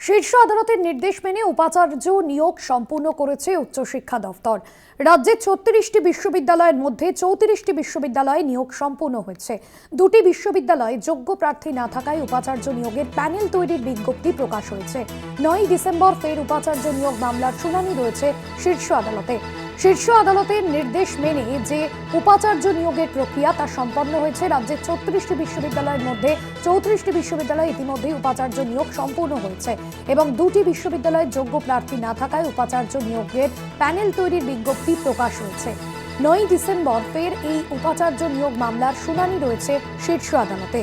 শীর্ষ আদালতের নির্দেশ মেনে উপাচার্য নিয়োগ সম্পূর্ণ করেছে উচ্চশিক্ষা দফতর। রাজ্যের ৩৬টি বিশ্ববিদ্যালয়ের মধ্যে ৩৪টি বিশ্ববিদ্যালয়ে নিয়োগ সম্পূর্ণ হয়েছে। দুটি বিশ্ববিদ্যালয়ে যোগ্য প্রার্থী না থাকায় উপাচার্য নিয়োগের প্যানেল তৈরির বিজ্ঞপ্তি প্রকাশ হয়েছে। ৯ ডিসেম্বর ফের উপাচার্য নিয়োগ মামলার শুনানি রয়েছে শীর্ষ আদালতে। শীর্ষ আদালতের নির্দেশ মেনে যে উপাচার্য নিয়োগের প্রক্রিয়া তা সম্পন্ন হয়েছে। রাজ্যের ৩৬টি বিশ্ববিদ্যালয়ের মধ্যে ৩৪টি বিশ্ববিদ্যালয়ে ইতিমধ্যেই উপাচার্য নিয়োগ সম্পূর্ণ হয়েছে এবং দুটি বিশ্ববিদ্যালয়ে যোগ্য প্রার্থী না থাকায় উপাচার্য নিয়োগের প্যানেল তৈরির বিজ্ঞপ্তি প্রকাশ হয়েছে। ৯ ডিসেম্বর ফের এই উপাচার্য নিয়োগ মামলার শুনানি রয়েছে শীর্ষ আদালতে।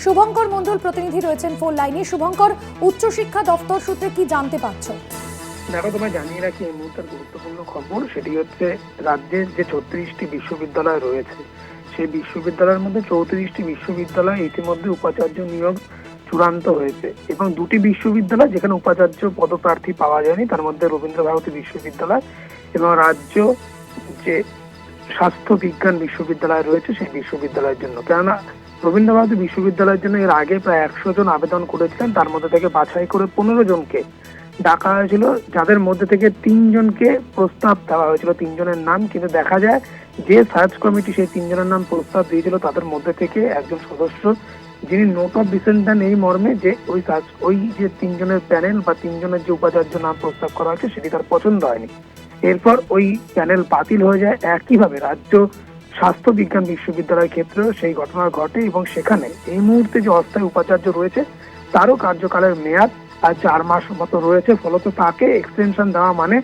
শুভঙ্কর মণ্ডল প্রতিনিধি রয়েছেন ফোন লাইনে। শুভঙ্কর, উচ্চশিক্ষা দপ্তর সূত্রে কি জানতে পারছো? দেখো, তোমায় জানিয়ে রাখি এই মুহূর্তের গুরুত্বপূর্ণ খবর, সেটি হচ্ছে রাজ্যের যে ৩৬টি বিশ্ববিদ্যালয় রয়েছে সেই বিশ্ববিদ্যালয়ের মধ্যে ৩৪টি বিশ্ববিদ্যালয় ইতিমধ্যে উপাচার্য নিয়োগ চূড়ান্ত হয়েছে এবং দুটি বিশ্ববিদ্যালয় যেখানে উপাচার্য পদপ্রার্থী পাওয়া যায়নি, তার মধ্যে রবীন্দ্র ভারতী বিশ্ববিদ্যালয় এবং রাজ্য যে স্বাস্থ্য বিজ্ঞান বিশ্ববিদ্যালয় রয়েছে সেই বিশ্ববিদ্যালয়ের জন্য। কেননা রবীন্দ্র ভারতী বিশ্ববিদ্যালয়ের জন্য এর আগে প্রায় ১০০ জন আবেদন করেছিলেন, তার মধ্যে থেকে বাছাই করে ১৫ জনকে ডাকা হয়েছিল, যাদের মধ্যে থেকে ৩ জনকে প্রস্তাব দেওয়া হয়েছিল, ৩ জনের নাম। কিন্তু দেখা যায় যে সার্চ কমিটি সেই ৩ জনের নাম প্রস্তাব দিয়েছিল তাদের মধ্যে থেকে একজন সদস্য যিনি নোট অফ ডিসেন্ট দেন এই মর্মে যে ওই যে ৩ জনের প্যানেল বা ৩ জনের যে উপাচার্য নাম প্রস্তাব করা হয়েছে সেটি তার পছন্দ হয়নি। এরপর ওই প্যানেল বাতিল হয়ে যায়। একইভাবে রাজ্য স্বাস্থ্য বিজ্ঞান বিশ্ববিদ্যালয়ের ক্ষেত্রেও সেই ঘটনা ঘটে এবং সেখানে এই মুহূর্তে যে অস্থায়ী উপাচার্য রয়েছে তারও কার্যকালের মেয়াদ আর ৪ মাস মতো রয়েছে। ফলত তাকে এক্সটেনশন দেওয়া মানে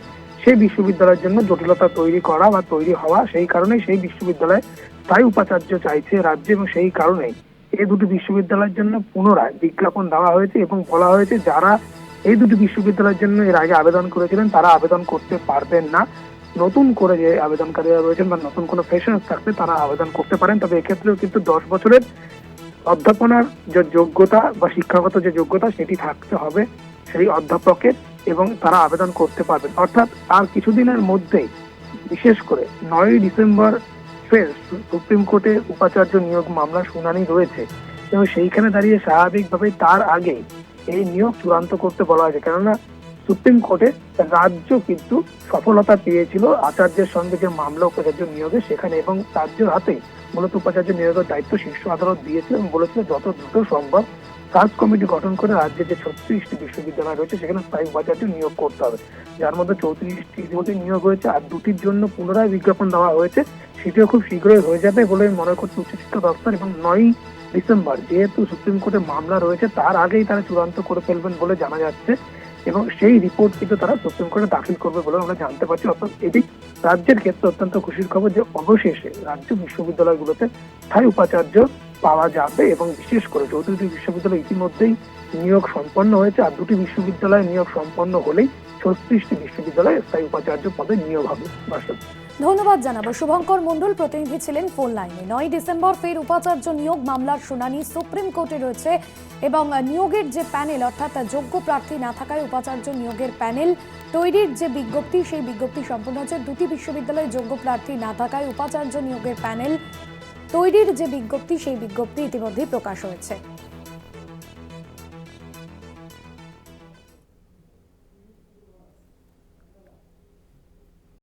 সেই বিশ্ববিদ্যালয়ের জন্য জটিলতা তৈরি করা বা তৈরি হওয়া। সেই কারণেই সেই বিশ্ববিদ্যালয়ে স্থায়ী উপাচার্য চাইছে রাজ্য এবং সেই কারণেই এই দুটি বিশ্ববিদ্যালয়ের জন্য পুনরায় বিজ্ঞাপন দেওয়া হয়েছে এবং বলা হয়েছে যারা এই দুটি বিশ্ববিদ্যালয়ের জন্য এর আগে আবেদন করেছিলেন তারা আবেদন করতে পারবেন না। নতুন করে যে আবেদনকারীরা রয়েছেন বা নতুন কোনো ফ্রেশার্স থাকলে তারা আবেদন করতে পারেন। তবে এক্ষেত্রেও কিন্তু ১০ বছরের অধ্যাপনার যে যোগ্যতা বা শিক্ষাগত যে যোগ্যতা সেটি থাকতে হবে সেই অধ্যাপকের এবং তারা আবেদন করতে পারবেন। অর্থাৎ আর কিছুদিনের মধ্যেই, বিশেষ করে ৯ ডিসেম্বর ফের সুপ্রিম কোর্টে উপাচার্য নিয়োগ মামলা শুনানি রয়েছে এবং সেইখানে দাঁড়িয়ে স্বাভাবিকভাবেই তার আগেই এই নিয়োগ চূড়ান্ত করতে বলা হয়েছে। কেননা সুপ্রিম কোর্টে রাজ্য কিন্তু সফলতা পেয়েছিল আচার্যের সঙ্গে যে মামলা উপাচার্য নিয়োগে সেখানে, এবং রাজ্যের হাতেই মূলত উপাচার্য নিয়োগের দায়িত্ব শীর্ষ আদালত দিয়েছিল এবং বলেছিল যত দ্রুত সম্ভব সার্চ কমিটি গঠন করে রাজ্যের যে ৩৬টি বিশ্ববিদ্যালয় রয়েছে সেখানে স্থায়ী উপাচার্য নিয়োগ করতে হবে, যার মধ্যে ৩৪টি ইতিমধ্যে নিয়োগ হয়েছে আর দুটির জন্য পুনরায় বিজ্ঞাপন দেওয়া হয়েছে। সেটিও খুব শীঘ্রই হয়ে যাবে বলে মনে করছে উচ্চশিক্ষা দপ্তর। এবং ৯ ডিসেম্বর যেহেতু সুপ্রিম কোর্টে মামলা রয়েছে তার আগেই তারা চূড়ান্ত করে ফেলবেন বলে জানা যাচ্ছে এবং সেই রিপোর্ট কিন্তু তারা সুপ্রিম কোর্টে দাখিল করবে বলে আমরা জানতে পারছি। অর্থাৎ এটি রাজ্যের ক্ষেত্রে অত্যন্ত খুশির খবর যে অবশেষে রাজ্য বিশ্ববিদ্যালয়গুলোতে স্থায়ী উপাচার্য পাওয়া যাবে এবং বিশেষ করে ৩৪টি বিশ্ববিদ্যালয় ইতিমধ্যেই নিয়োগ সম্পন্ন হয়েছে আর দুটি বিশ্ববিদ্যালয়ে নিয়োগ সম্পন্ন হলেই ৩৬টি বিশ্ববিদ্যালয়ে স্থায়ী উপাচার্য পদে নিয়োগ হবে। ধন্যবাদ জানাবো। শুভঙ্কর মণ্ডল প্রতিনিধি ছিলেন ফোন লাইনে। ৯ ডিসেম্বর ফের উপাচার্য নিয়োগ মামলার শুনানি সুপ্রিম কোর্টে রয়েছে এবং নিয়োগের যে প্যানেল অর্থাৎ যোগ্য প্রার্থী না থাকায় উপাচার্য নিয়োগের প্যানেল তৈরির যে বিজ্ঞপ্তি সেই বিজ্ঞপ্তি সম্পন্ন হচ্ছে। দুটি বিশ্ববিদ্যালয়ে যোগ্য প্রার্থী না থাকায় উপাচার্য নিয়োগের প্যানেল তৈরির যে বিজ্ঞপ্তি সেই বিজ্ঞপ্তি ইতিমধ্যেই প্রকাশ হয়েছে।